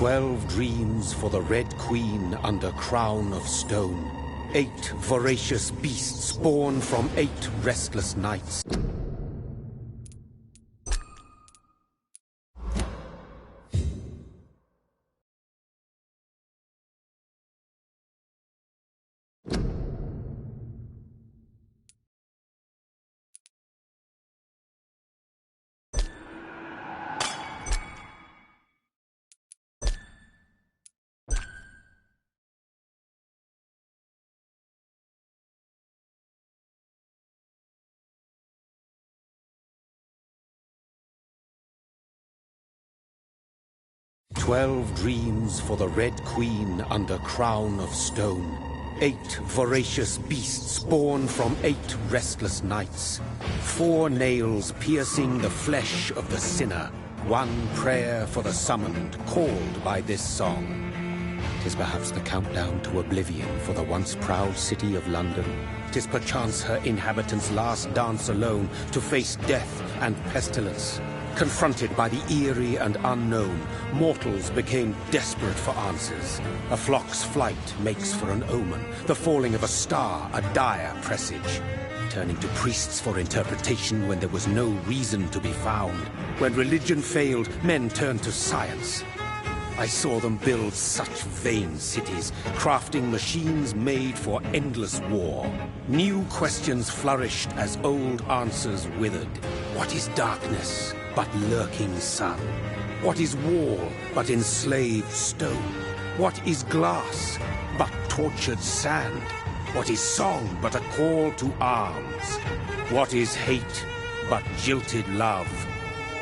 12 dreams for the Red Queen under crown of stone. 8 voracious beasts born from 8 restless nights. "12 dreams for the Red Queen under crown of stone. 8 voracious beasts born from 8 restless nights. 4 nails piercing the flesh of the sinner. 1 prayer for the summoned, called by this song. 'Tis perhaps the countdown to oblivion for the once proud city of London. 'Tis perchance her inhabitants' last dance alone to face death and pestilence. Confronted by the eerie and unknown, mortals became desperate for answers. A flock's flight makes for an omen, the falling of a star a dire presage. Turning to priests for interpretation when there was no reason to be found. When religion failed, men turned to science. I saw them build such vain cities, crafting machines made for endless war. New questions flourished as old answers withered. What is darkness but lurking sun? What is wall but enslaved stone? What is glass but tortured sand? What is song but a call to arms? What is hate but jilted love?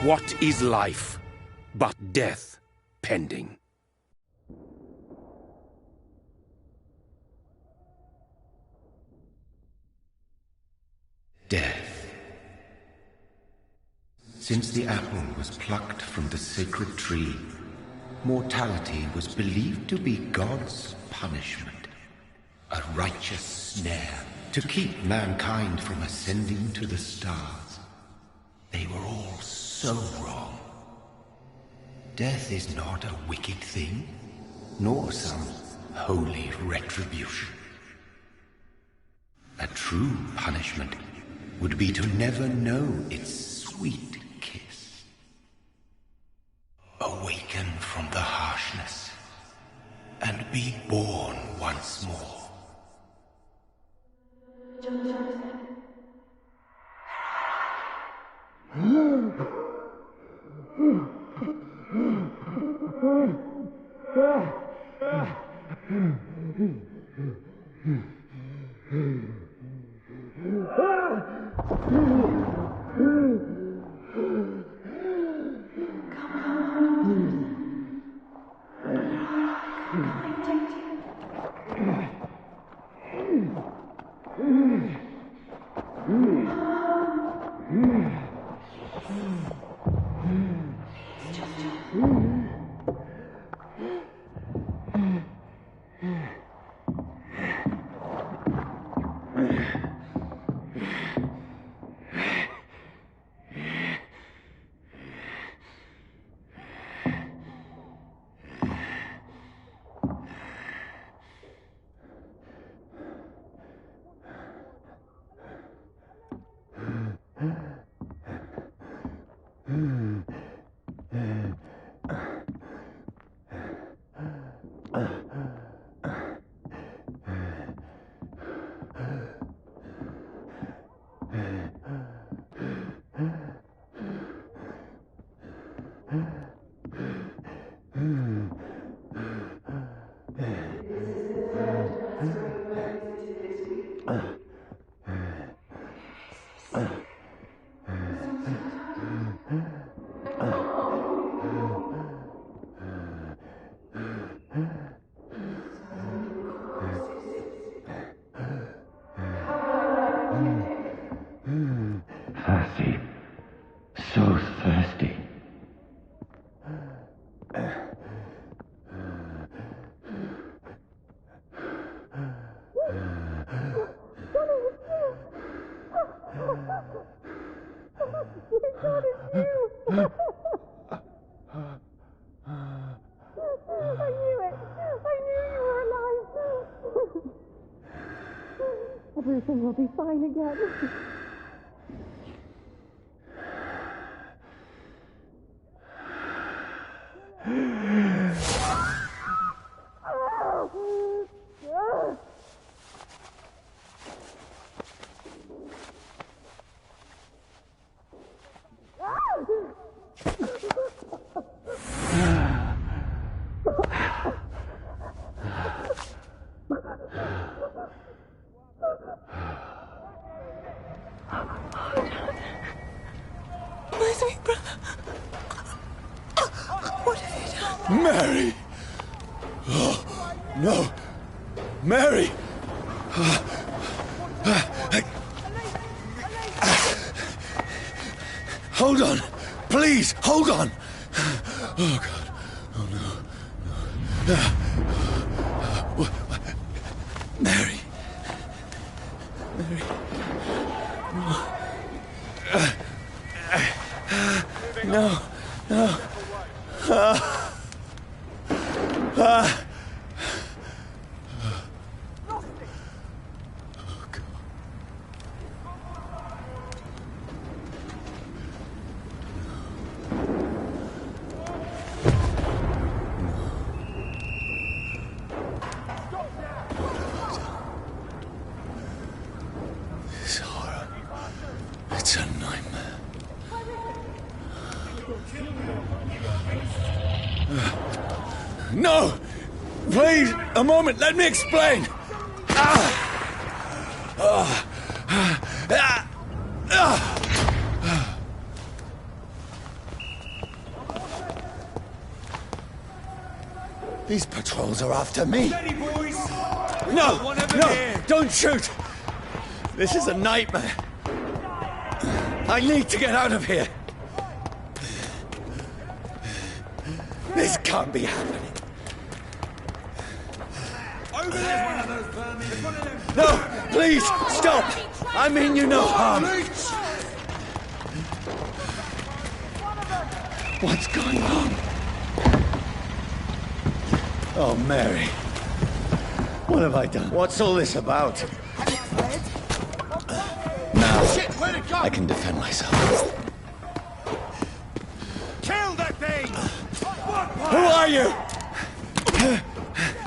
What is life but death pending? Death. Since the apple was plucked from the sacred tree, mortality was believed to be God's punishment, a righteous snare to keep mankind from ascending to the stars. They were all so wrong. Death is not a wicked thing, nor some holy retribution. A true punishment would be to never know its sweet kiss. Awaken from the harshness and be born once more. Thirsty. So thirsty. everything will be fine again. My sweet brother. What have you done? Mary! Oh, no! Mary! Hold on! Please, hold on! Oh, God. Oh, no. No. Mary. Mary. No. No. This horror. It's a nightmare. No! Please, a moment, let me explain! These patrols are after me! No! No! Don't shoot! This is a nightmare! I need to get out of here! This can't be happening! Over there! No! Please, stop! I mean you no harm! What's going on? Oh, Mary. What have I done? What's all this about? Now, I can defend myself. Kill that thing! Who are you?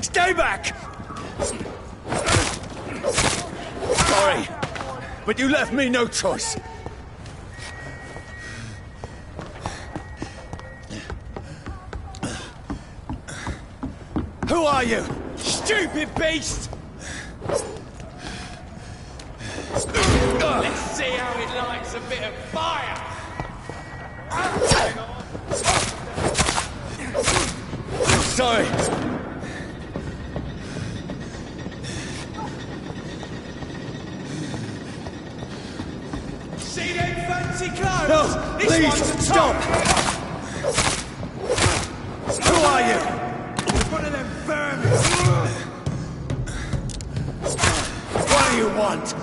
Stay back! Sorry, but you left me no choice. Who are you? Stupid beast! Let's see how it likes a bit of fire! Sorry. See them fancy clothes? No, This please, one's a stop! Who are you? One of them vermin! What do you want?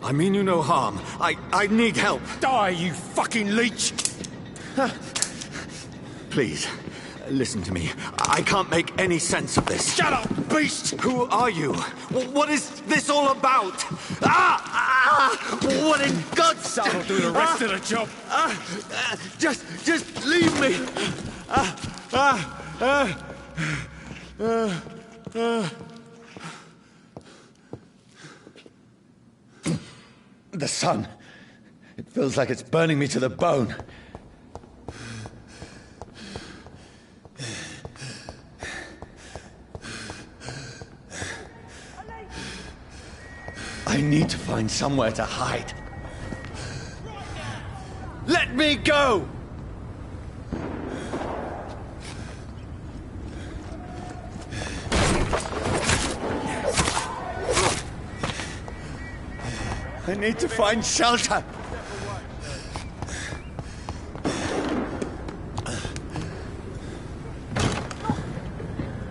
I mean you no harm. I need help. Die, you fucking leech! Please, listen to me. I can't make any sense of this. Shut up, beast! Who are you? What is this all about? What in God's name? That'll do the rest of the job. Just leave me. The sun. It feels like it's burning me to the bone. I need to find somewhere to hide. Let me go! I need to find shelter.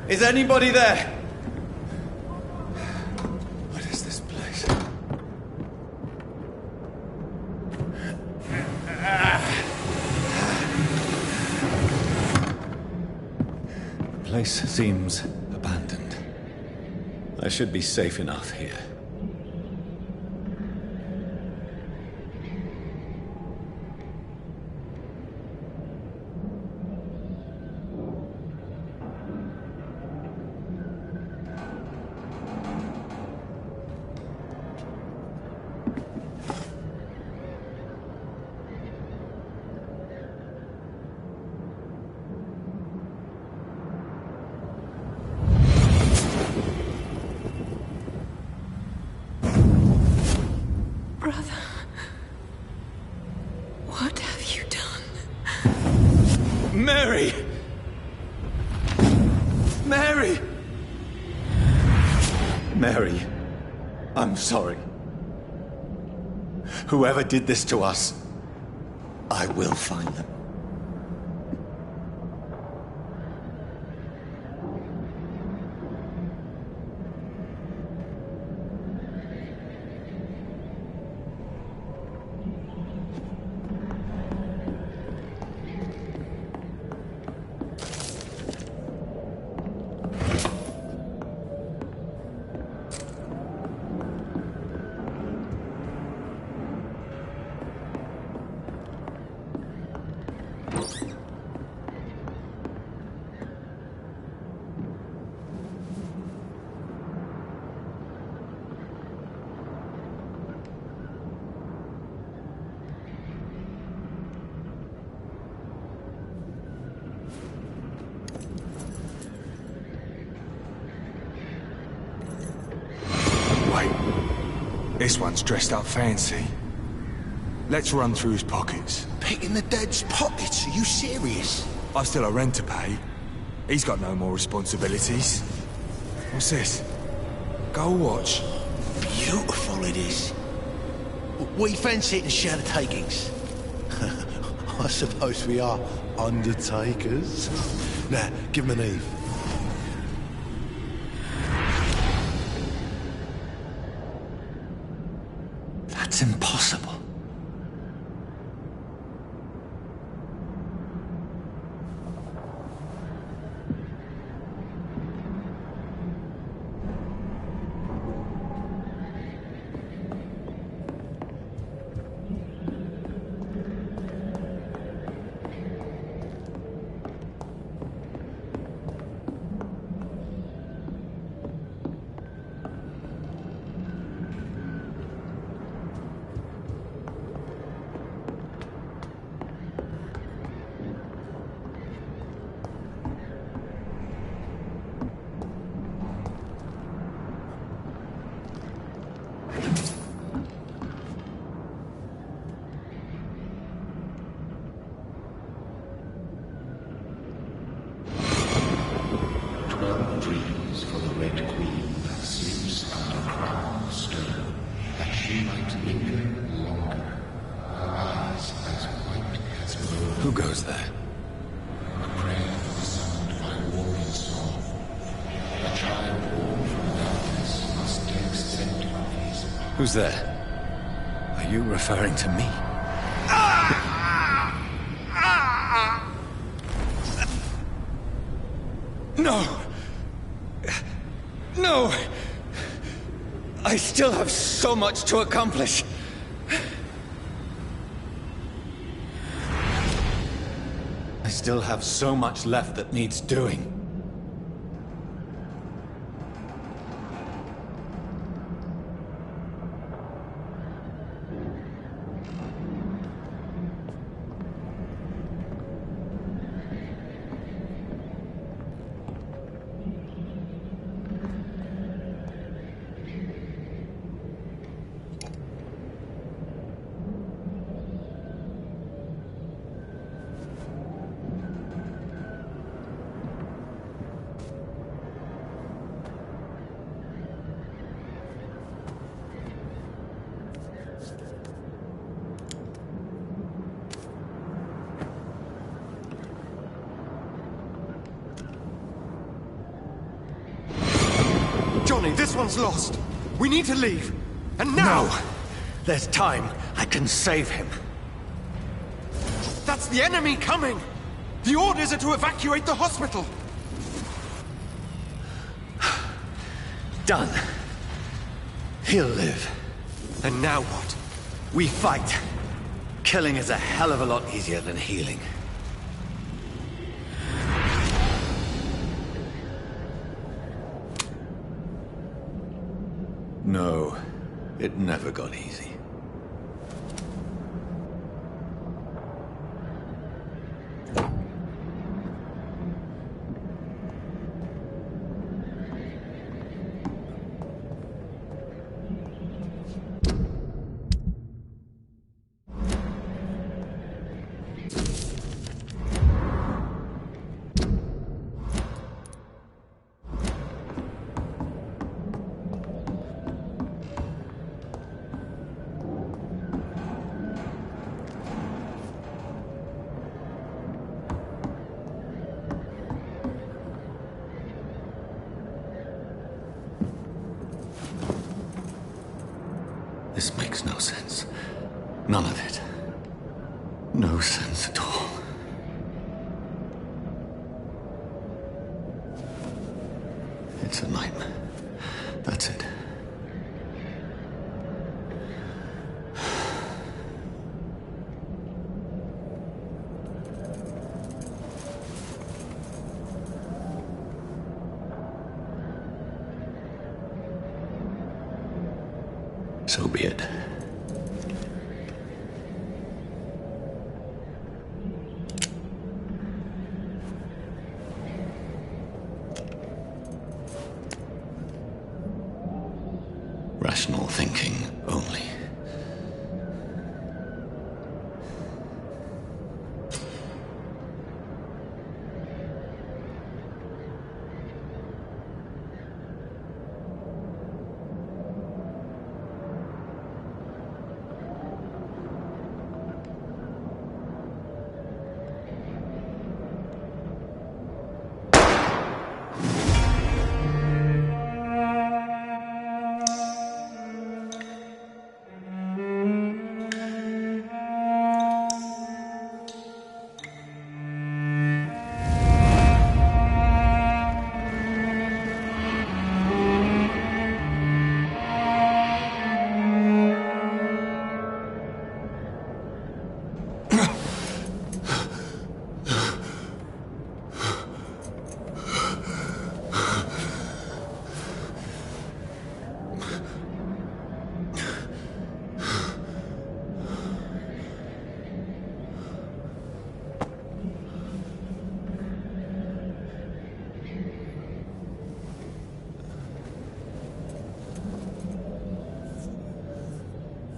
Is anybody there? What is this place? place seems abandoned. I should be safe enough here. Brother, what have you done? Mary! Mary! Mary, I'm sorry. Whoever did this to us, I will find them. This one's dressed up fancy. Let's run through his pockets. Picking the dead's pockets? Are you serious? I've still a rent to pay. He's got no more responsibilities. What's this? Gold watch. Beautiful it is. We fancy it and share the takings. I suppose we are undertakers. Now, give him an Eve. That's impossible. Dreams for the Red Queen that sleeps under crown of stone, that she might linger longer, her eyes as white as moon. Who goes there? A prayer summoned by warrior song. A child born from darkness must take scent of his. Who's there? Are you referring to me? No! No! I still have so much to accomplish. I still have so much left that needs doing. Johnny, this one's lost. We need to leave. And now! No! There's time. I can save him. That's the enemy coming! The orders are to evacuate the hospital! Done. He'll live. And now what? We fight. Killing is a hell of a lot easier than healing. No, it never got easy. This makes no sense. None of it. No sense at all. It's a nightmare. That's it. So be it. Rational thinking only.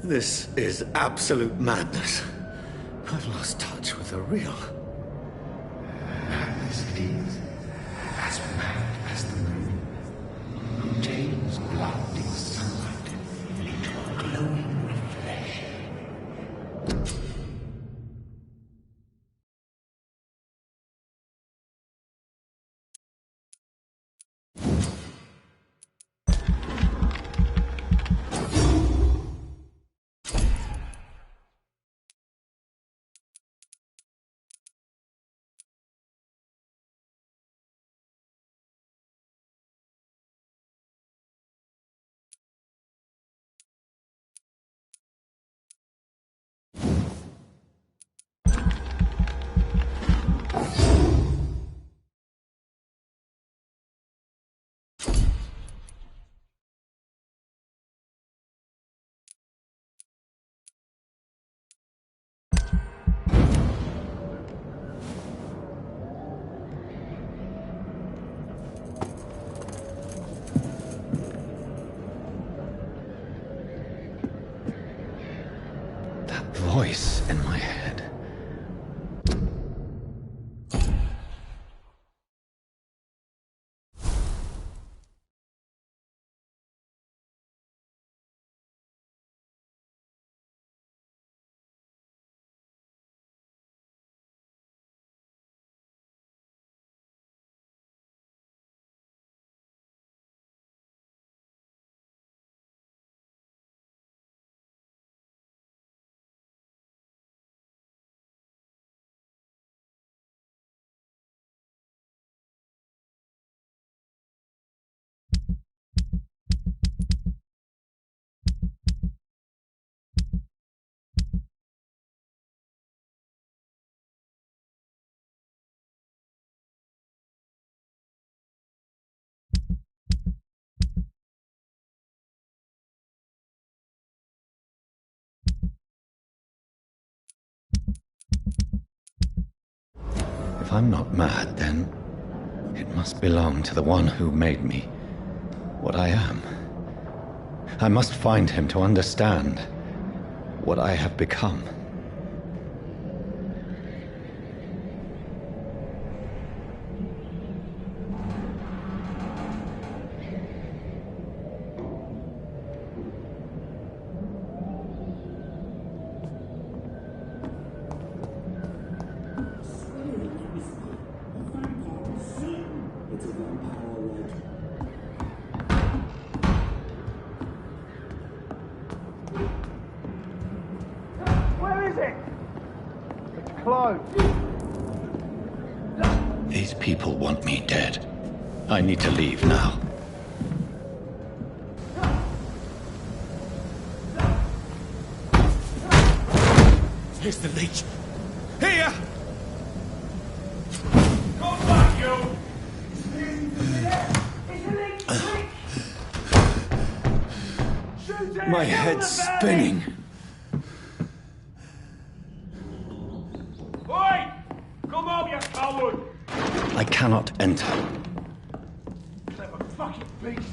This is absolute madness. I've lost touch with the real. Madness it is, as mad as the moon, who takes blinding sunlight into a glowing reflection. If I'm not mad, then it must belong to the one who made me what I am. I must find him to understand what I have become. These people want me dead. I need to leave now. Here's the leech. Here! Come back, you! My head's spinning. Oi! Come on, you coward! I cannot enter. Clever fucking beasts!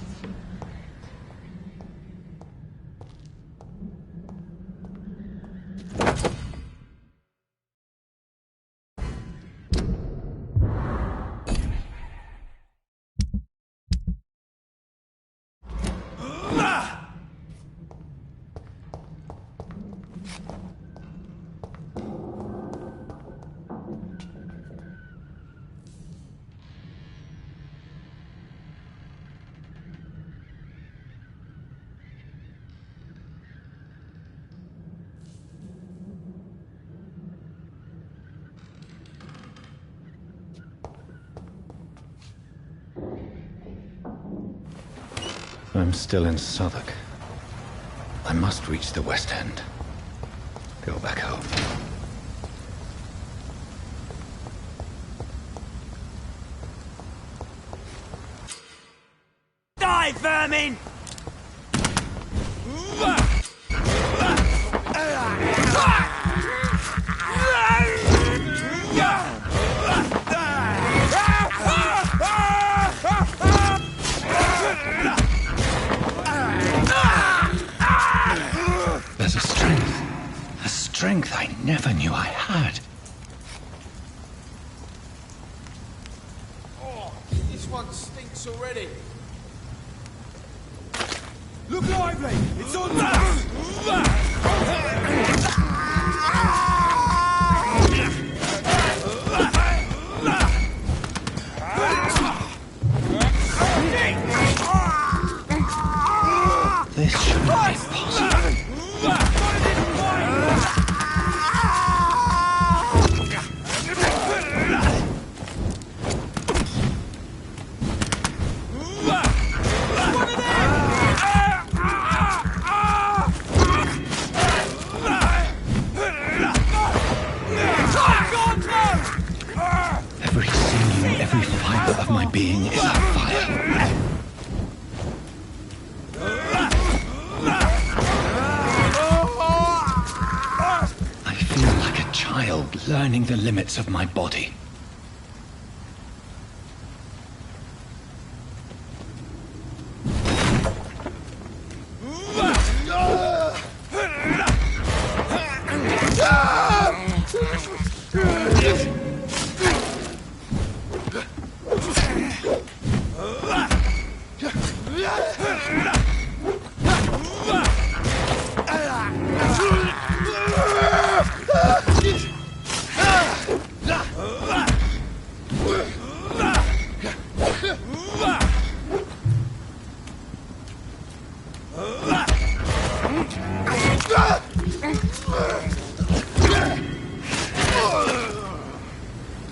I'm still in Southwark. I must reach the West End. Go back home. Die, vermin! There's a strength I never knew I had. Oh, this one stinks already. Look lively! It's on This shouldn't be possible. Every sinew, every fiber of my being is on fire. I feel like a child learning the limits of my body.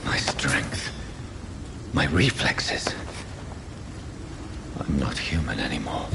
My strength, my reflexes. I'm not human anymore.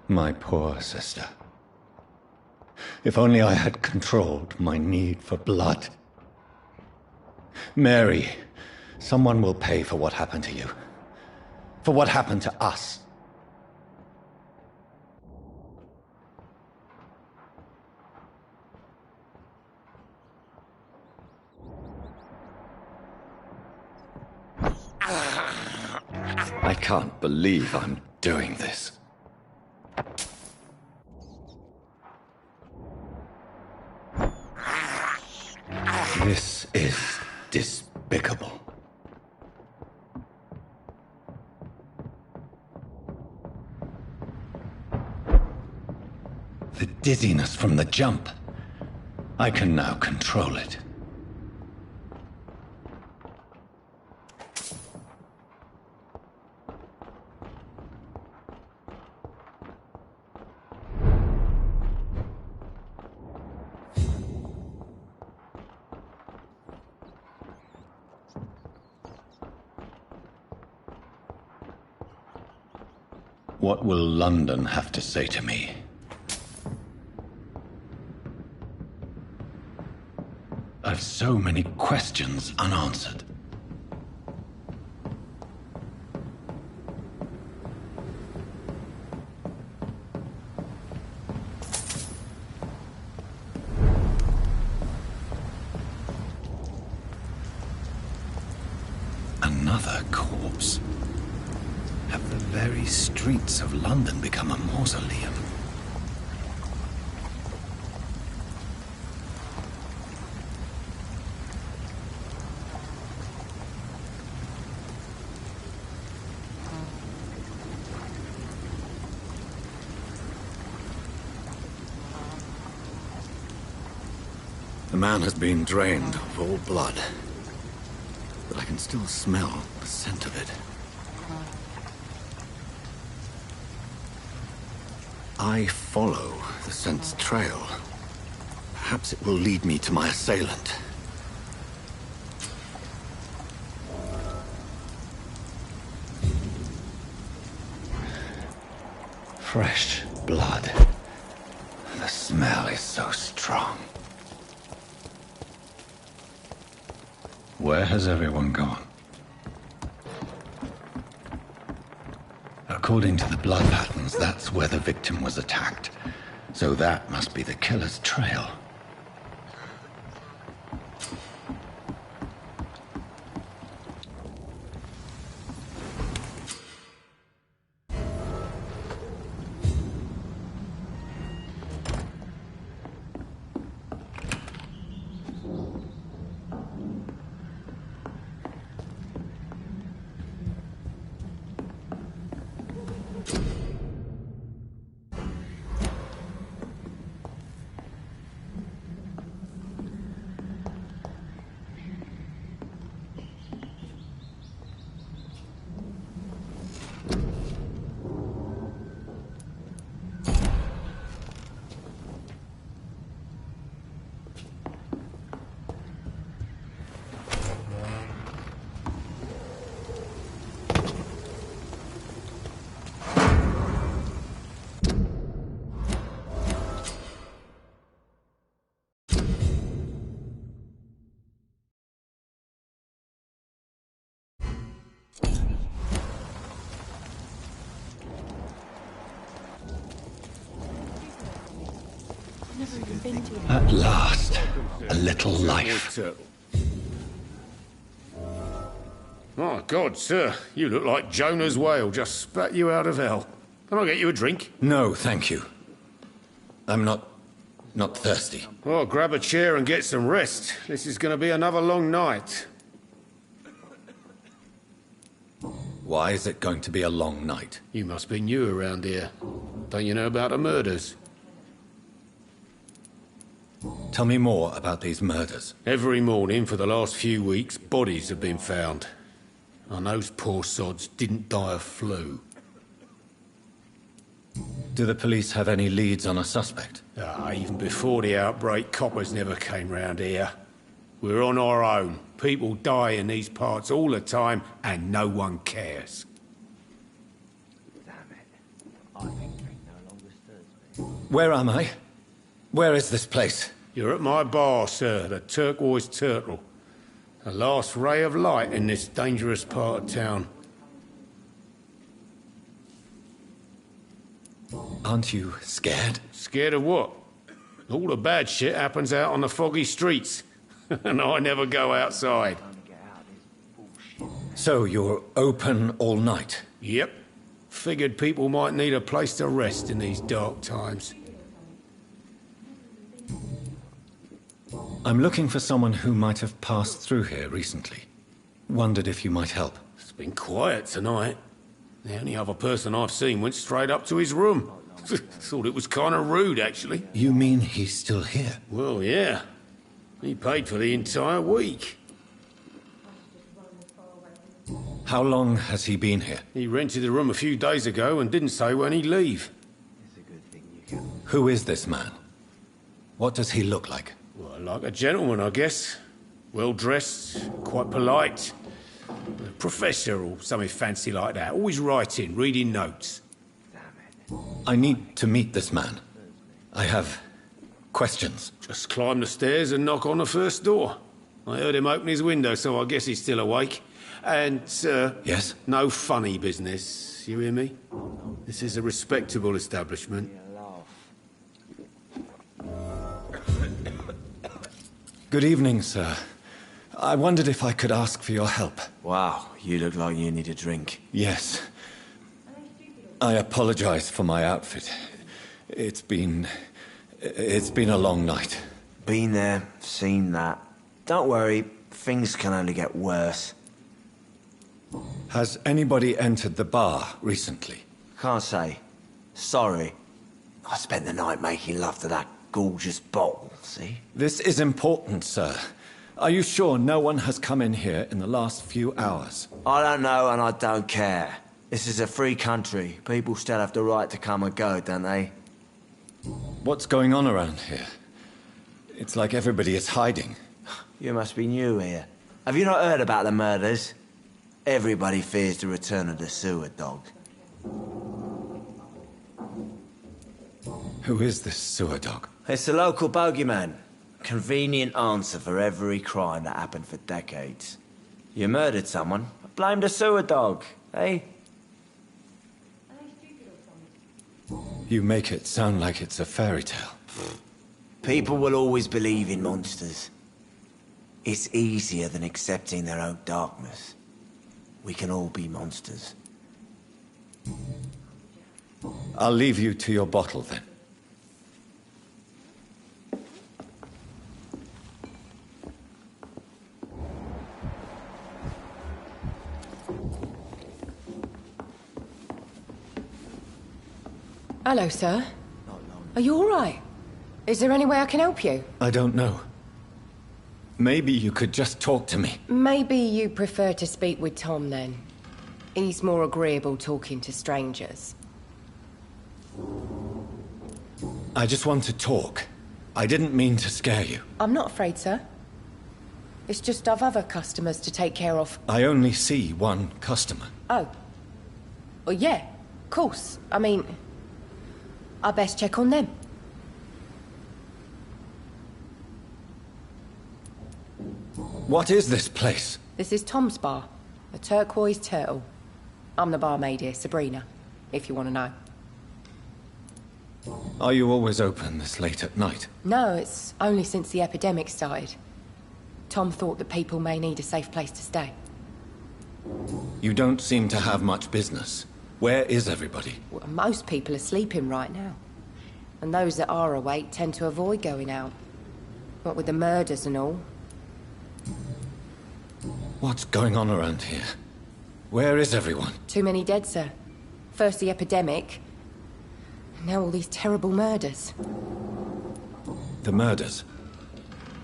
My poor sister. If only I had controlled my need for blood. Mary, someone will pay for what happened to you. For what happened to us. I can't believe I'm doing this. This is despicable. The dizziness from the jump. I can now control it. What will London have to say to me? I've so many questions unanswered. Another corpse. Have the very streets of London become a mausoleum? The man has been drained of all blood, but I can still smell the scent of it. I follow the scent's trail. Perhaps it will lead me to my assailant. Fresh blood. The smell is so strong. Where has everyone gone? According to the blood patterns, that's where the victim was attacked. So that must be the killer's trail. At last, a little life. My God, sir, you look like Jonah's whale just spat you out of hell. Can I get you a drink? No, thank you. I'm not thirsty. Well, grab a chair and get some rest. This is going to be another long night. Why is it going to be a long night? You must be new around here. Don't you know about the murders? Tell me more about these murders. Every morning for the last few weeks, bodies have been found. And those poor sods didn't die of flu. Do the police have any leads on a suspect? Even before the outbreak, coppers never came round here. We're on our own. People die in these parts all the time, and no one cares. Damn it. I think drink no longer Where am I? Where is this place? You're at my bar, sir, the Turquoise Turtle. The last ray of light in this dangerous part of town. Aren't you scared? Scared of what? All the bad shit happens out on the foggy streets. And I never go outside. So you're open all night? Yep. Figured people might need a place to rest in these dark times. I'm looking for someone who might have passed through here recently. Wondered if you might help. It's been quiet tonight. The only other person I've seen went straight up to his room. Thought it was kind of rude, actually. You mean he's still here? Well, yeah. He paid for the entire week. How long has he been here? He rented the room a few days ago and didn't say when he'd leave. Who is this man? What does he look like? Well, like a gentleman, I guess. Well-dressed, quite polite. A professor or something fancy like that. Always writing, reading notes. I need to meet this man. I have questions. Just climb the stairs and knock on the first door. I heard him open his window, so I guess he's still awake. And, Yes? no funny business. You hear me? This is a respectable establishment. Good evening, sir. I wondered if I could ask for your help. Wow, you look like you need a drink. Yes. I apologize for my outfit. It's been a long night. Been there, seen that. Don't worry, things can only get worse. Has anybody entered the bar recently? Can't say. Sorry. I spent the night making love to that gorgeous bottle, see? This is important, sir. Are you sure no one has come in here in the last few hours? I don't know and I don't care. This is a free country. People still have the right to come and go, don't they? What's going on around here? It's like everybody is hiding. You must be new here. Have you not heard about the murders? Everybody fears the return of the sewer dog. Who is this sewer dog? It's the local bogeyman. Convenient answer for every crime that happened for decades. You murdered someone, blame the sewer dog, eh? You make it sound like it's a fairy tale. People will always believe in monsters. It's easier than accepting their own darkness. We can all be monsters. I'll leave you to your bottle then. Hello, sir. Are you all right? Is there any way I can help you? I don't know. Maybe you could just talk to me. Maybe you prefer to speak with Tom, then. He's more agreeable talking to strangers. I just want to talk. I didn't mean to scare you. I'm not afraid, sir. It's just I've other customers to take care of. I only see one customer. Oh. Well, yeah, of course. I mean, I best check on them. What is this place? This is Tom's bar, the Turquoise Turtle. I'm the barmaid here, Sabrina, if you want to know. Are you always open this late at night? No, it's only since the epidemic started. Tom thought that people may need a safe place to stay. You don't seem to have much business. Where is everybody? Well, most people are sleeping right now. And those that are awake tend to avoid going out. What with the murders and all. What's going on around here? Where is everyone? Too many dead, sir. First the epidemic, now all these terrible murders. The murders?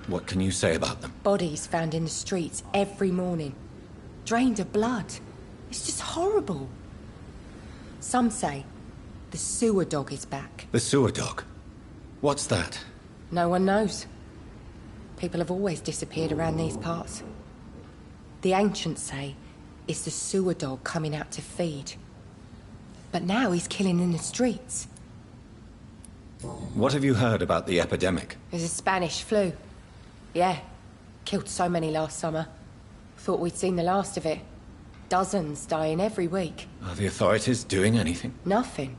What can you say about them? Bodies found in the streets every morning. Drained of blood. It's just horrible. Some say the sewer dog is back. The sewer dog? What's that? No one knows. People have always disappeared around these parts. The ancients say it's the sewer dog coming out to feed. But now he's killing in the streets. What have you heard about the epidemic? There's a Spanish flu. Yeah. Killed so many last summer. Thought we'd seen the last of it. Dozens dying every week. Are the authorities doing anything? Nothing.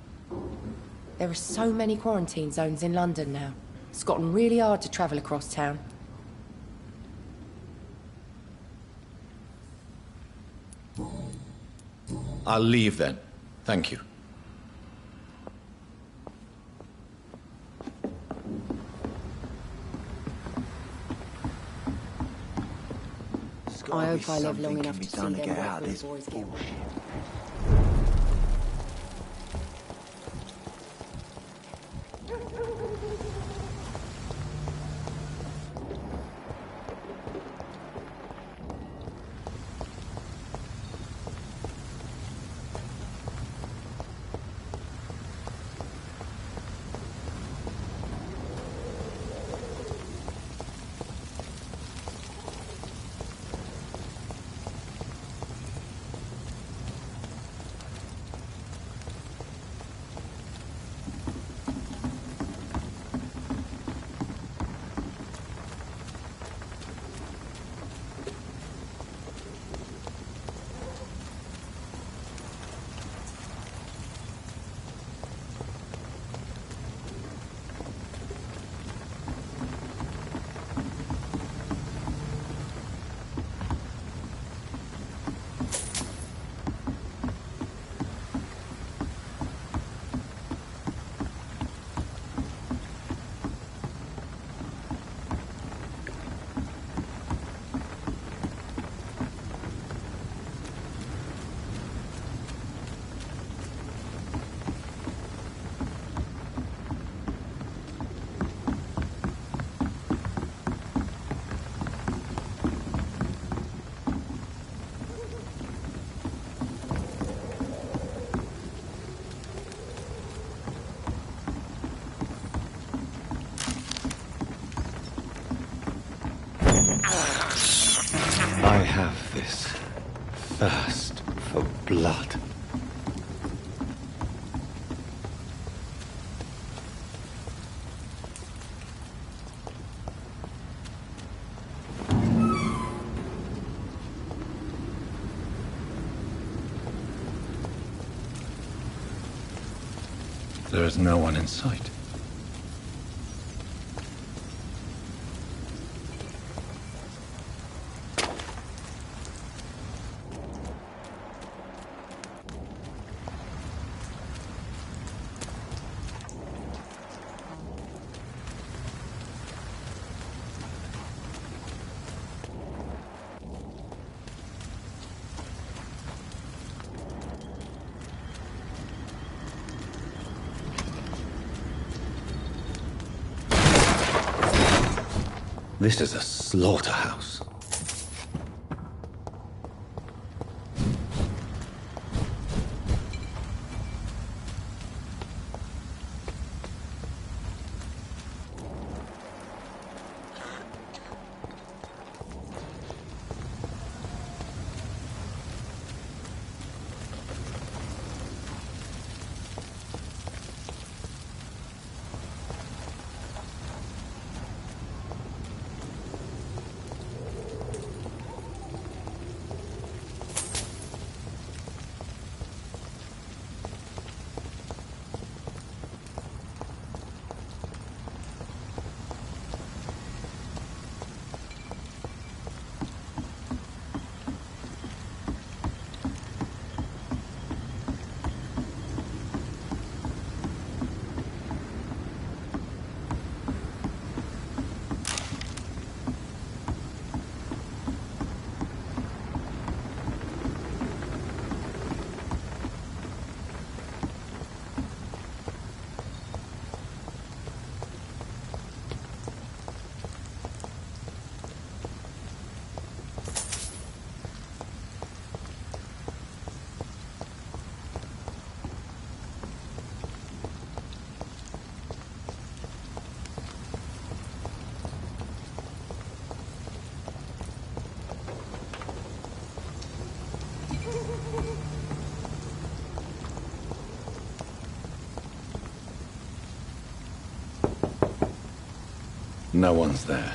There are so many quarantine zones in London now. It's gotten really hard to travel across town. I'll leave then. Thank you. I hope I live long enough to see them get out of Redwood this boys get bullshit. I have this thirst for blood. There is no one in sight. This is a slaughterhouse. No one's there.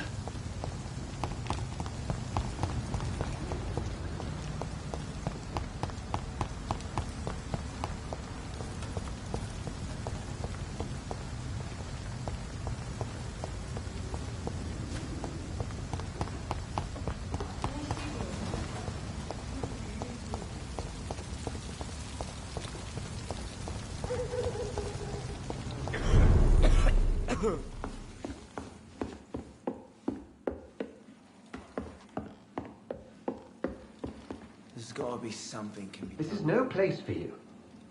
There's gotta be something can be This done. is no place for you.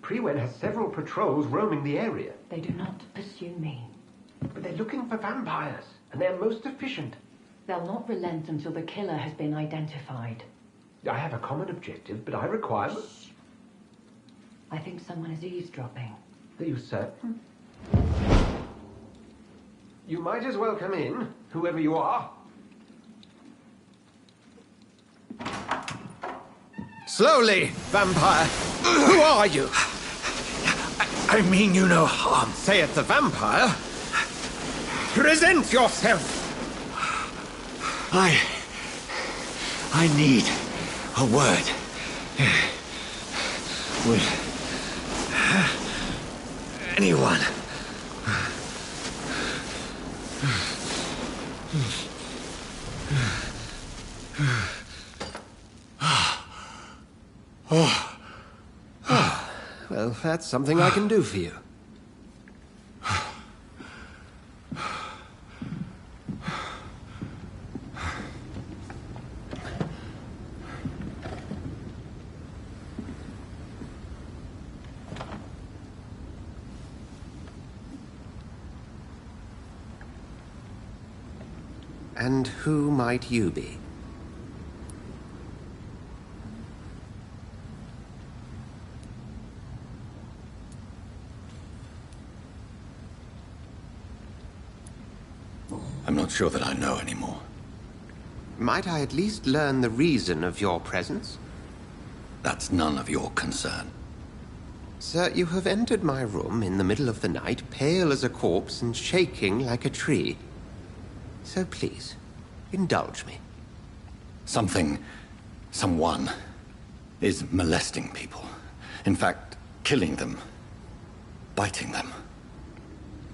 Prewen has several patrols roaming the area. They do not pursue me. But they're looking for vampires, and they're most efficient. They'll not relent until the killer has been identified. I have a common objective, but I require... Shh. I think someone is eavesdropping. Are you certain? You might as well come in, whoever you are. Slowly, vampire. Who are you? I mean you no harm. Saith the vampire. Present yourself. I need a word. Will anyone? Well, that's something I can do for you. And who might you be? I'm not sure that I know anymore. Might I at least learn the reason of your presence? That's none of your concern. Sir, you have entered my room in the middle of the night, pale as a corpse and shaking like a tree. So please, indulge me. Someone is molesting people. In fact, killing them. Biting them.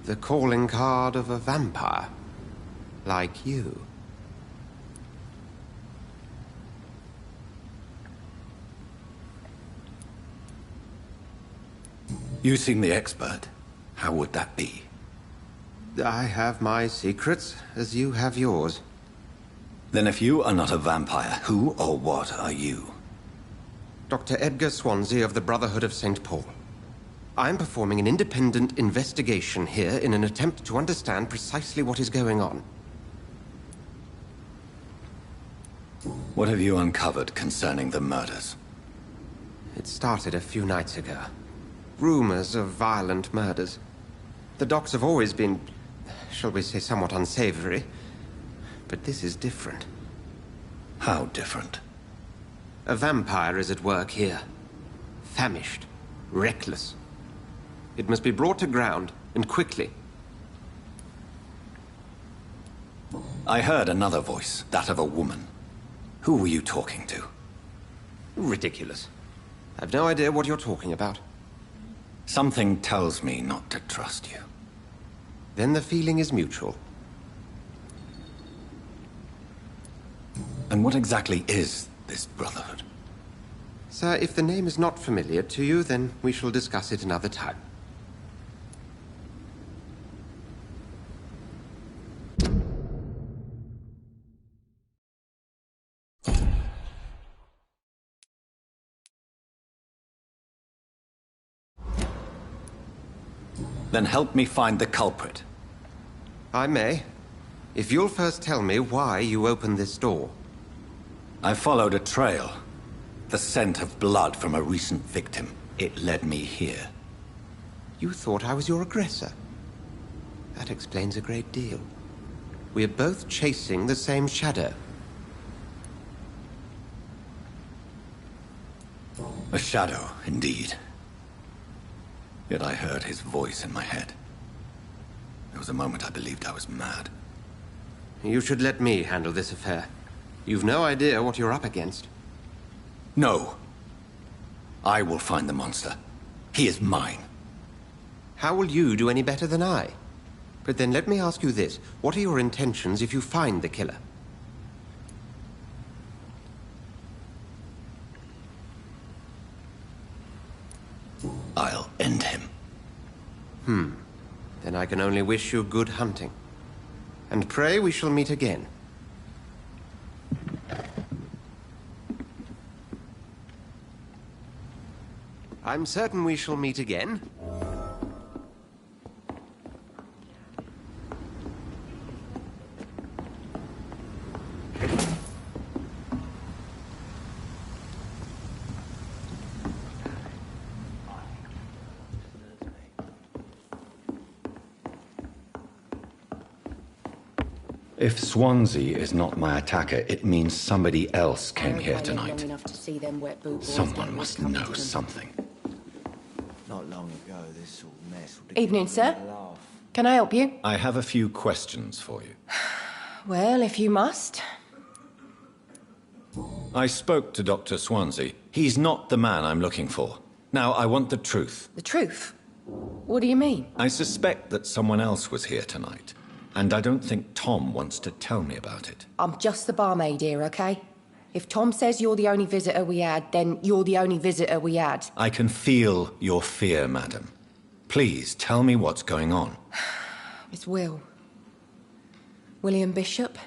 The calling card of a vampire. Like you. You seem the expert. How would that be? I have my secrets, as you have yours. Then if you are not a vampire, who or what are you? Dr. Edgar Swansea of the Brotherhood of St. Paul. I'm performing an independent investigation here in an attempt to understand precisely what is going on. What have you uncovered concerning the murders? It started a few nights ago. Rumors of violent murders. The docs have always been, shall we say, somewhat unsavory. But this is different. How different? A vampire is at work here. Famished. Reckless. It must be brought to ground, and quickly. I heard another voice, that of a woman. Who were you talking to? Ridiculous. I've no idea what you're talking about. Something tells me not to trust you. Then the feeling is mutual. And what exactly is this Brotherhood? Sir, if the name is not familiar to you, then we shall discuss it another time. Then help me find the culprit. I may. If you'll first tell me why you opened this door. I followed a trail. The scent of blood from a recent victim. It led me here. You thought I was your aggressor. That explains a great deal. We are both chasing the same shadow. A shadow, indeed. Yet I heard his voice in my head. There was a moment I believed I was mad. You should let me handle this affair. You've no idea what you're up against. No. I will find the monster. He is mine. How will you do any better than I? But then let me ask you this. What are your intentions if you find the killer? I'll end him. Then I can only wish you good hunting. And pray we shall meet again. I'm certain we shall meet again. If Swansea is not my attacker, it means somebody else came here tonight. Someone must know something. Not long ago, this sort of mess would have Evening, given sir. me a laugh. Can I help you? I have a few questions for you. Well, if you must. I spoke to Dr. Swansea. He's not the man I'm looking for. Now, I want the truth. The truth? What do you mean? I suspect that someone else was here tonight, and I don't think Tom wants to tell me about it. I'm just the barmaid here, okay? If Tom says you're the only visitor we had, then you're the only visitor we had. I can feel your fear, madam. Please, tell me what's going on. It's Will. William Bishop.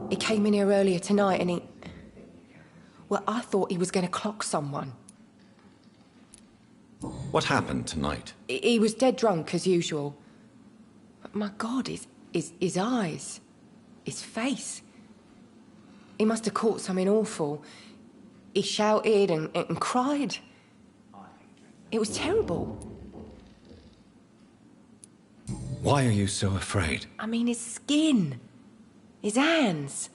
He came in here earlier tonight and he... Well, I thought he was going to clock someone. What happened tonight? He was dead drunk, as usual. But my God, his eyes. His face. He must have caught something awful. He shouted and cried. It was terrible. Why are you so afraid? I mean, his skin. His hands.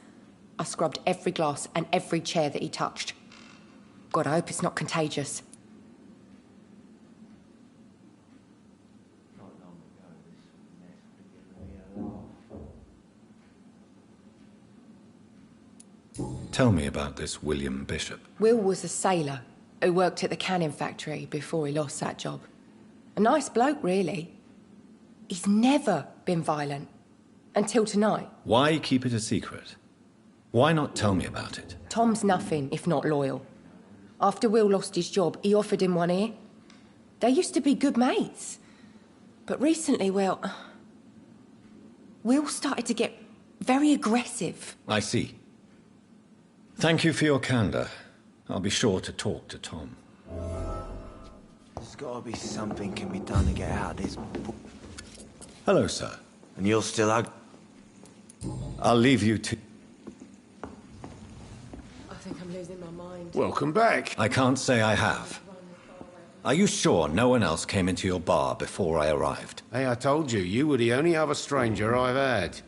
I scrubbed every glass and every chair that he touched. God, I hope it's not contagious. Tell me about this William Bishop. Will was a sailor who worked at the canning factory before he lost that job. A nice bloke, really. He's never been violent. Until tonight. Why keep it a secret? Why not tell me about it? Tom's nothing if not loyal. After Will lost his job, he offered him one ear. They used to be good mates. But recently, well... Will started to get very aggressive. I see. Thank you for your candor. I'll be sure to talk to Tom. There's gotta be something can be done to get out of this. Hello, sir. And you're still out. I'll leave you to... I think I'm losing my mind. Welcome back. I can't say I have. Are you sure no one else came into your bar before I arrived? Hey, I told you, you were the only other stranger I've had.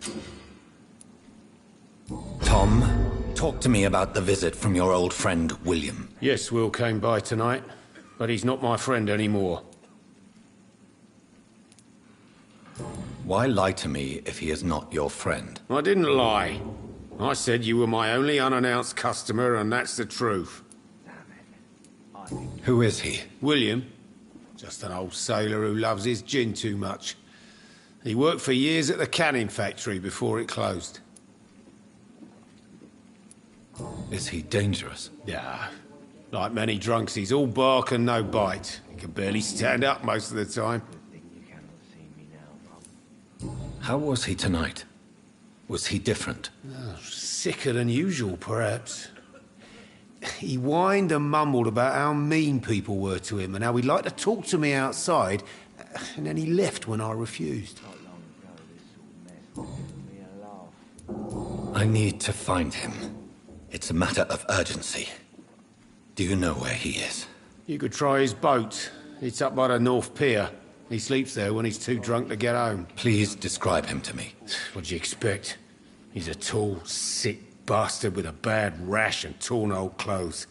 Tom, talk to me about the visit from your old friend, William. Yes, Will came by tonight, but he's not my friend anymore. Why lie to me if he is not your friend? I didn't lie. I said you were my only unannounced customer, and that's the truth. Who is he? William. Just an old sailor who loves his gin too much. He worked for years at the canning factory before it closed. Is he dangerous? Yeah. Like many drunks, he's all bark and no bite. He can barely stand up most of the time. How was he tonight? Was he different? Oh, sicker than usual, perhaps. He whined and mumbled about how mean people were to him and how he'd like to talk to me outside, and then he left when I refused. I need to find him. It's a matter of urgency. Do you know where he is? You could try his boat. It's up by the North Pier. He sleeps there when he's too drunk to get home. Please describe him to me. What do you expect? He's a tall, sick bastard with a bad rash and torn old clothes.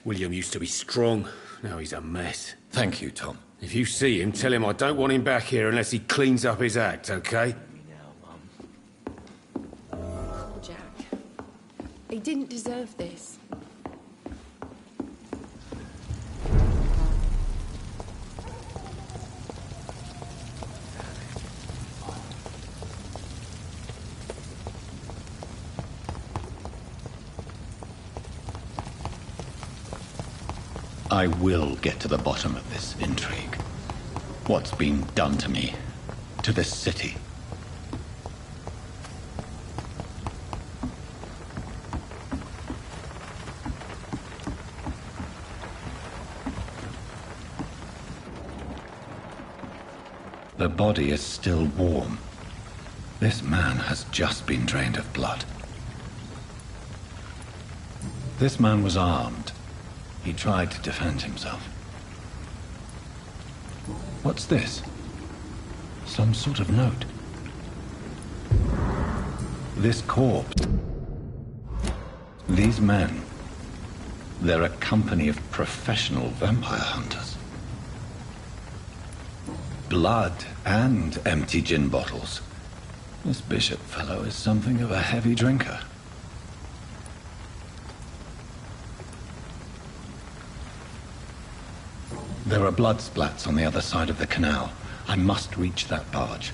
William used to be strong. Now he's a mess. Thank you, Tom. If you see him, tell him I don't want him back here unless he cleans up his act, okay? didn't deserve this. I will get to the bottom of this intrigue. What's been done to me, to this city. The body is still warm. This man has just been drained of blood. This man was armed. He tried to defend himself. What's this? Some sort of note. This corpse. These men. They're a company of professional vampire hunters. Blood and empty gin bottles. This bishop fellow is something of a heavy drinker. There are blood splats on the other side of the canal. I must reach that barge.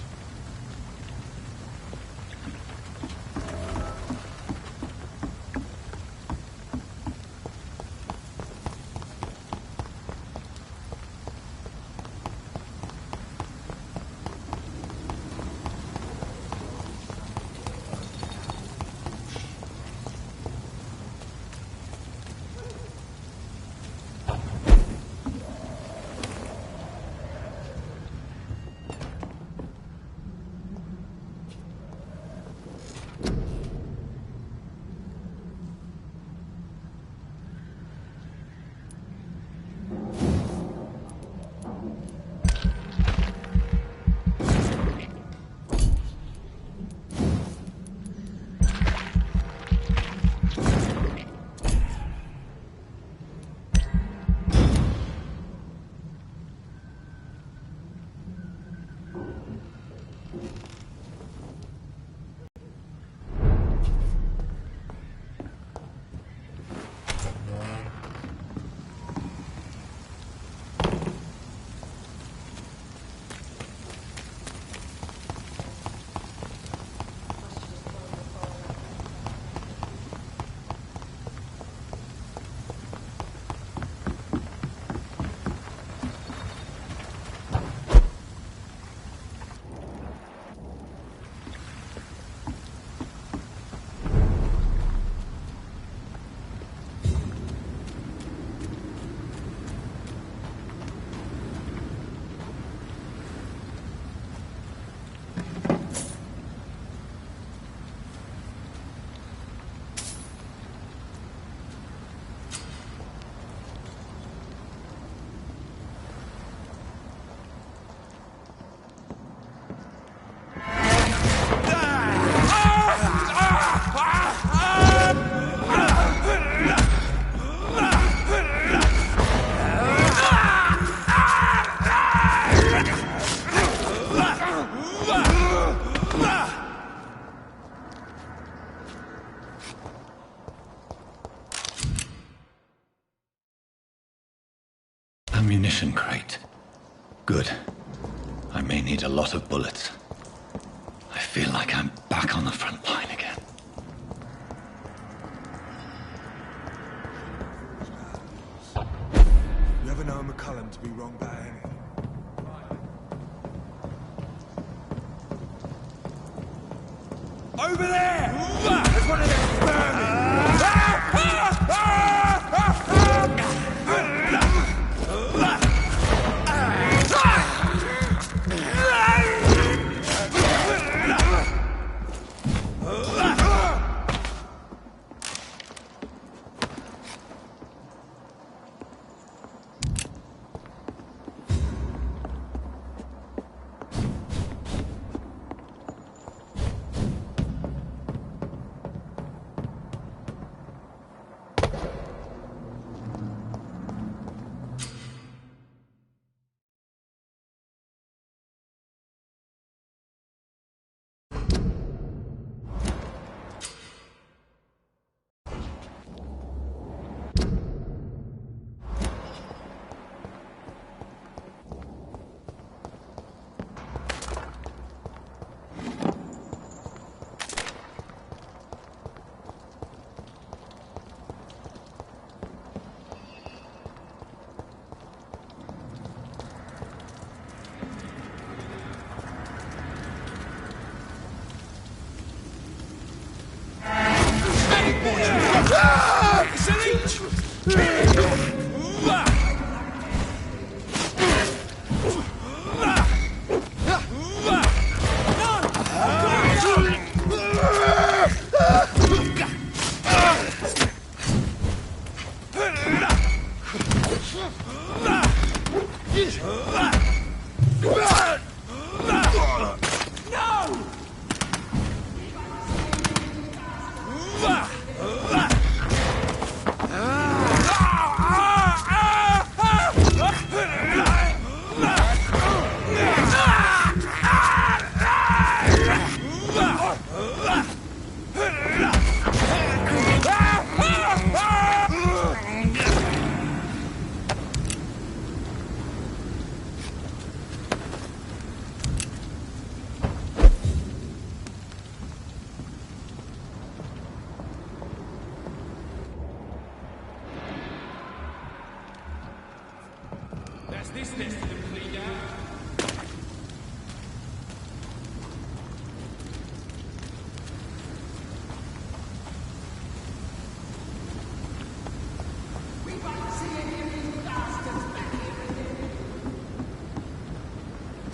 Ammunition crate. Good. I may need a lot of bullets. I feel like I'm back on the front line again. You ever know McCullum to be wrong about anything? Over there! There's one of them vermin!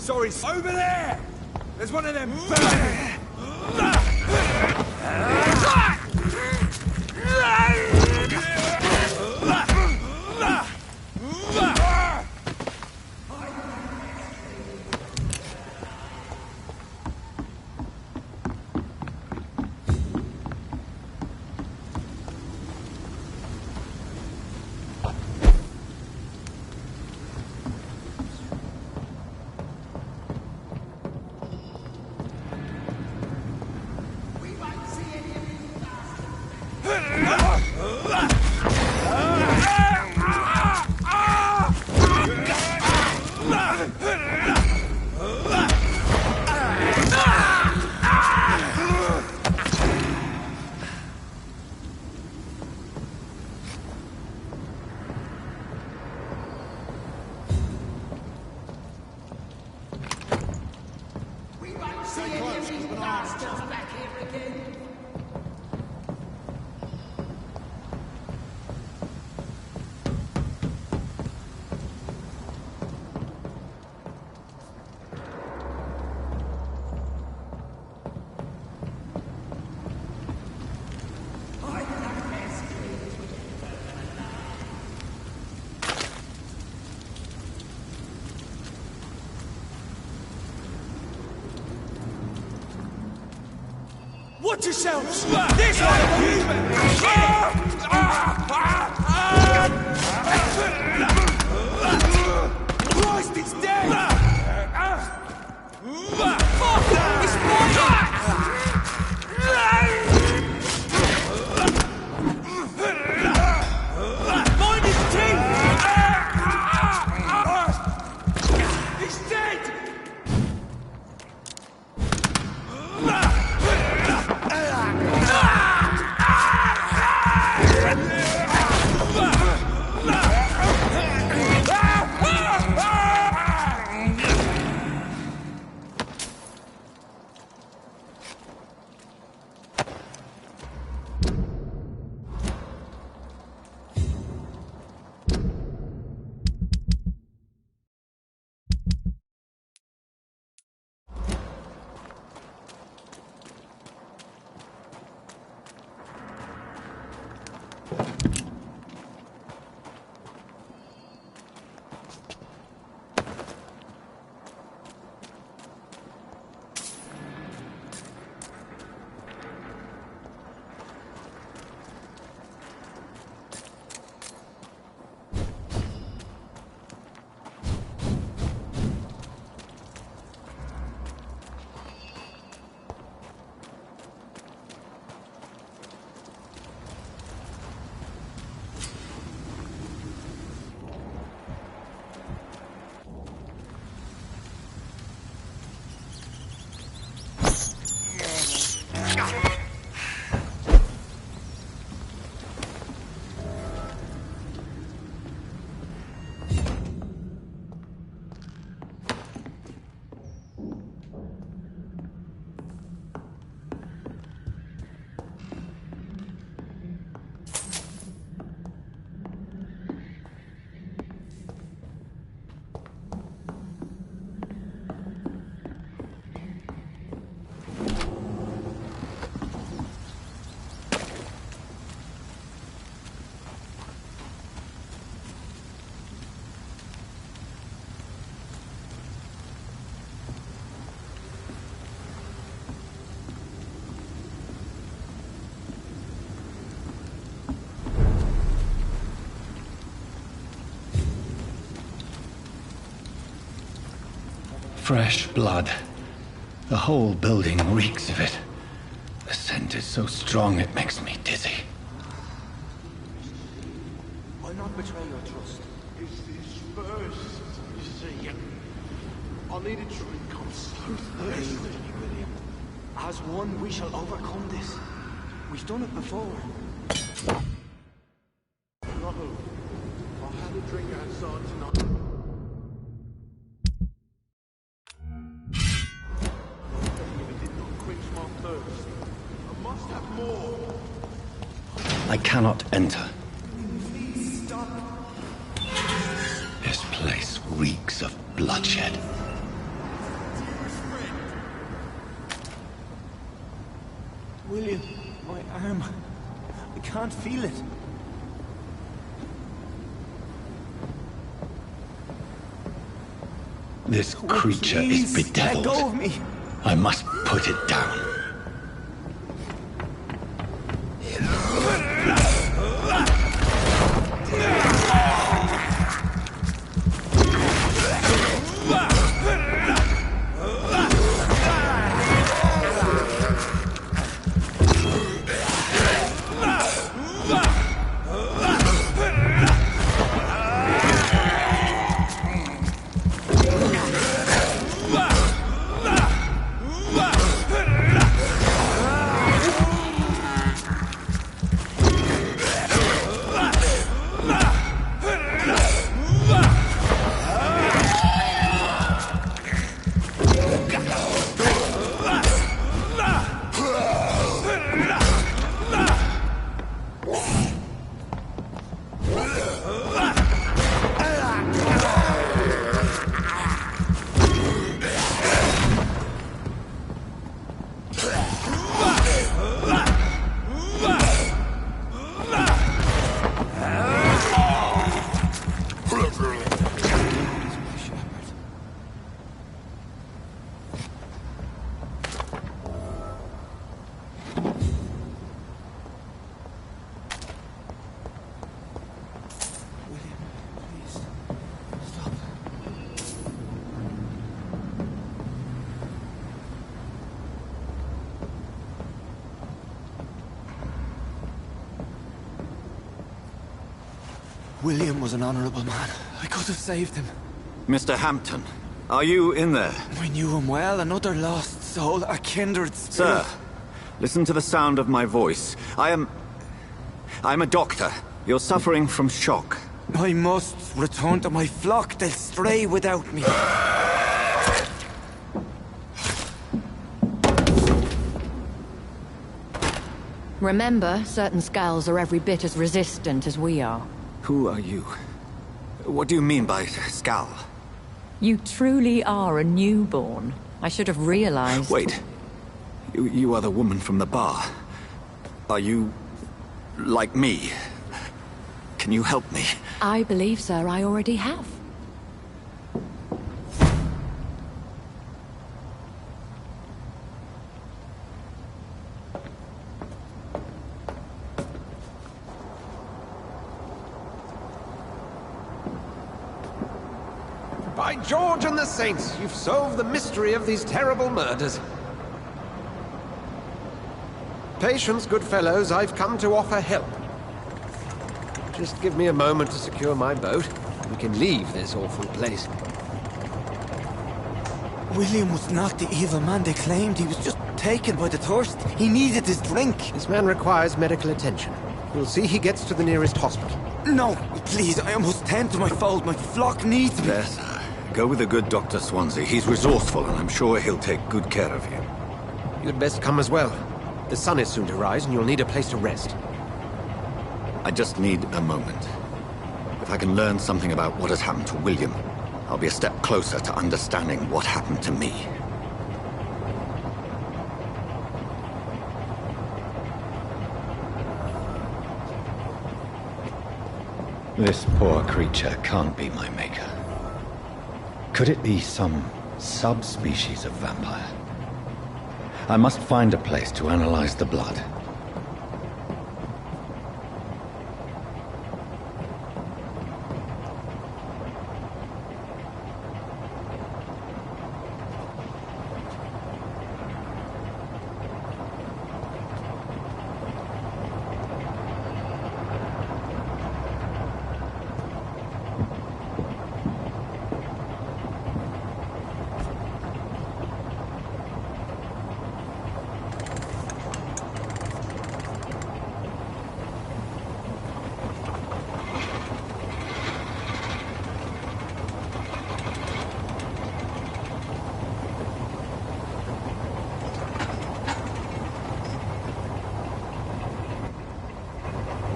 Sorry, over there! There's one of them burning! Watch yourselves! This way! Christ, it's dead! Fuck! It's fighting! Find his teeth! He's dead! Fresh blood. The whole building reeks of it. The scent is so strong it makes me dizzy. Why not betray your trust? This is first, you see. I needed to become so thirsty. William. As one, we shall overcome this. We've done it before. No, I had a drink outside tonight. I cannot enter. Please stop. This place reeks of bloodshed. William, my arm. I can't feel it. This creature is bedeviled. Let go of me. I must put it down. William was an honorable man. I could have saved him. Mr. Hampton, are you in there? I knew him well, another lost soul, a kindred spirit. Sir, listen to the sound of my voice. I'm a doctor. You're suffering from shock. I must return to my flock. They'll stray without me. Remember, certain skulls are every bit as resistant as we are. Who are you? What do you mean by skull? You truly are a newborn. I should have realized. Wait. You are the woman from the bar. Are you... like me? Can you help me? I believe, sir, I already have. By George and the Saints, you've solved the mystery of these terrible murders. Patience, good fellows, I've come to offer help. Just give me a moment to secure my boat. We can leave this awful place. William was not the evil man they claimed. He was just taken by the thirst. He needed his drink. This man requires medical attention. We'll see he gets to the nearest hospital. No, please, I must tend to my fold. My flock needs me. Yes, sir. Go with the good Dr. Swansea. He's resourceful, and I'm sure he'll take good care of you. You'd best come as well. The sun is soon to rise, and you'll need a place to rest. I just need a moment. If I can learn something about what has happened to William, I'll be a step closer to understanding what happened to me. This poor creature can't be my maker. Could it be some subspecies of vampire? I must find a place to analyze the blood.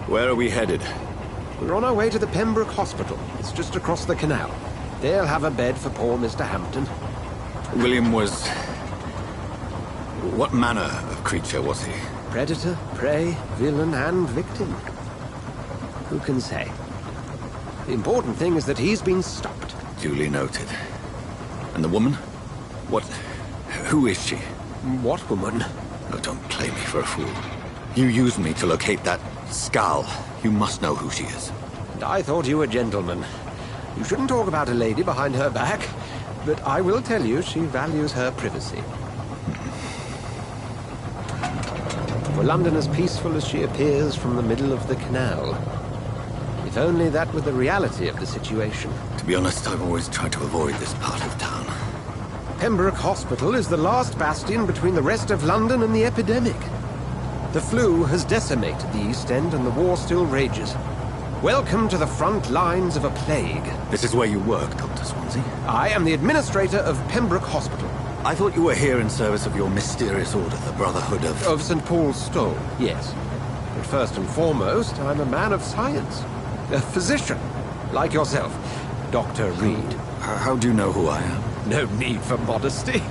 Where are we headed? We're on our way to the Pembroke Hospital. It's just across the canal. They'll have a bed for poor Mr. Hampton. William was... what manner of creature was he? Predator, prey, villain, and victim. Who can say? The important thing is that he's been stopped. Duly noted. And the woman? What... who is she? What woman? Oh, don't play me for a fool. You used me to locate that skull. You must know who she is. And I thought you a gentleman. You shouldn't talk about a lady behind her back, but I will tell you she values her privacy. For London as peaceful as she appears from the middle of the canal. If only that were the reality of the situation. To be honest, I've always tried to avoid this part of town. Pembroke Hospital is the last bastion between the rest of London and the epidemic. The flu has decimated the East End and the war still rages. Welcome to the front lines of a plague. This is where you work, Dr. Swansea? I am the administrator of Pembroke Hospital. I thought you were here in service of your mysterious order, the Brotherhood of... Of St. Paul's Stole, yes. But first and foremost, I'm a man of science. A physician, like yourself, Dr. Reed. How do you know who I am? No need for modesty.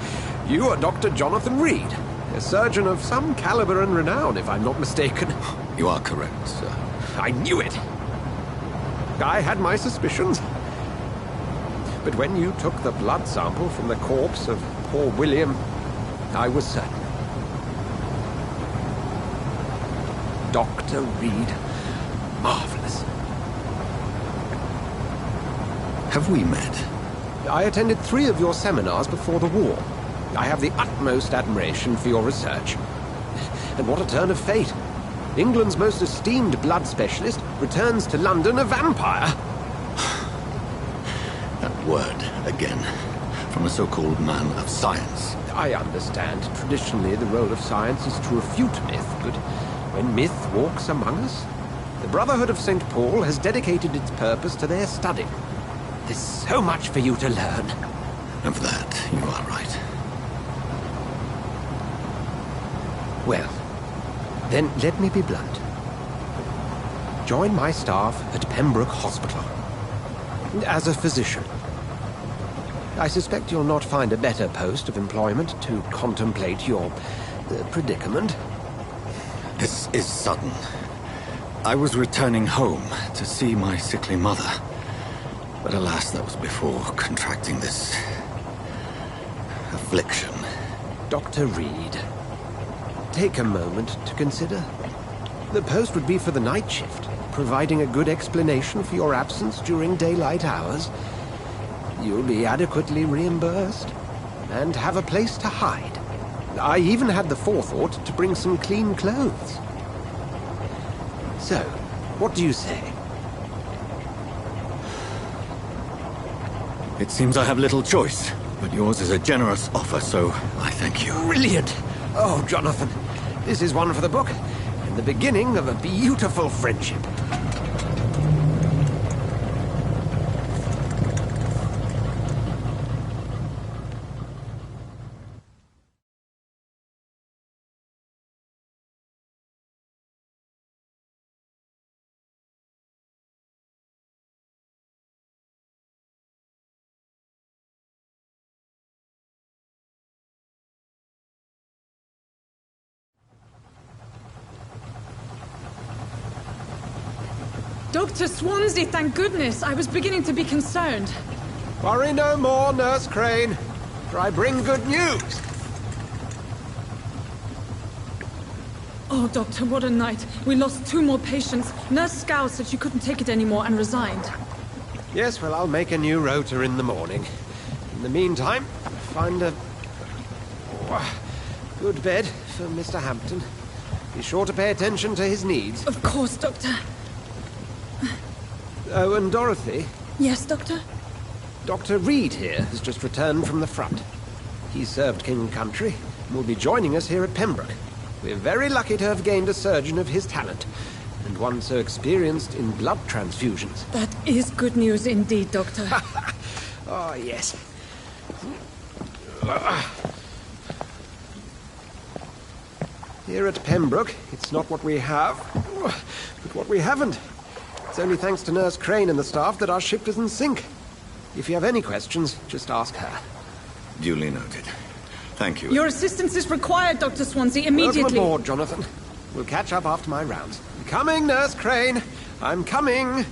You are Dr. Jonathan Reed, a surgeon of some caliber and renown, if I'm not mistaken. You are correct, sir. I knew it. I had my suspicions. But when you took the blood sample from the corpse of poor William, I was certain. Dr. Reed. Marvelous. Have we met? I attended 3 of your seminars before the war. I have the utmost admiration for your research. And what a turn of fate. England's most esteemed blood specialist returns to London a vampire. That word, again, from a so-called man of science. I understand. Traditionally, the role of science is to refute myth, but when myth walks among us, the Brotherhood of St. Paul has dedicated its purpose to their study. There's so much for you to learn. Of that, you are right. Well, then let me be blunt. Join my staff at Pembroke Hospital. As a physician. I suspect you'll not find a better post of employment to contemplate your predicament. This is sudden. I was returning home to see my sickly mother. But alas, that was before contracting this... affliction. Dr. Reed, take a moment to consider. The post would be for the night shift, providing a good explanation for your absence during daylight hours. You'll be adequately reimbursed, and have a place to hide. I even had the forethought to bring some clean clothes. So, what do you say? It seems I have little choice, but yours is a generous offer, so I thank you. Brilliant! Oh, Jonathan, this is one for the book, and the beginning of a beautiful friendship. Dr. Swansea, thank goodness. I was beginning to be concerned. Worry no more, Nurse Crane, for I bring good news. Oh, Doctor, what a night. We lost 2 more patients. Nurse Scow said she couldn't take it anymore and resigned. Yes, well, I'll make a new rota in the morning. In the meantime, find a good bed for Mr. Hampton. Be sure to pay attention to his needs. Of course, Doctor. Oh, and Dorothy? Yes, Doctor? Dr. Reed here has just returned from the front. He served King and Country and will be joining us here at Pembroke. We're very lucky to have gained a surgeon of his talent, and one so experienced in blood transfusions. That is good news indeed, Doctor. Oh, yes. Here at Pembroke, it's not what we have, but what we haven't. It's only thanks to Nurse Crane and the staff that our ship doesn't sink. If you have any questions, just ask her. Duly noted. Thank you. Your assistance is required, Dr. Swansea, immediately. Welcome aboard, Jonathan. We'll catch up after my rounds. I'm coming, Nurse Crane. I'm coming.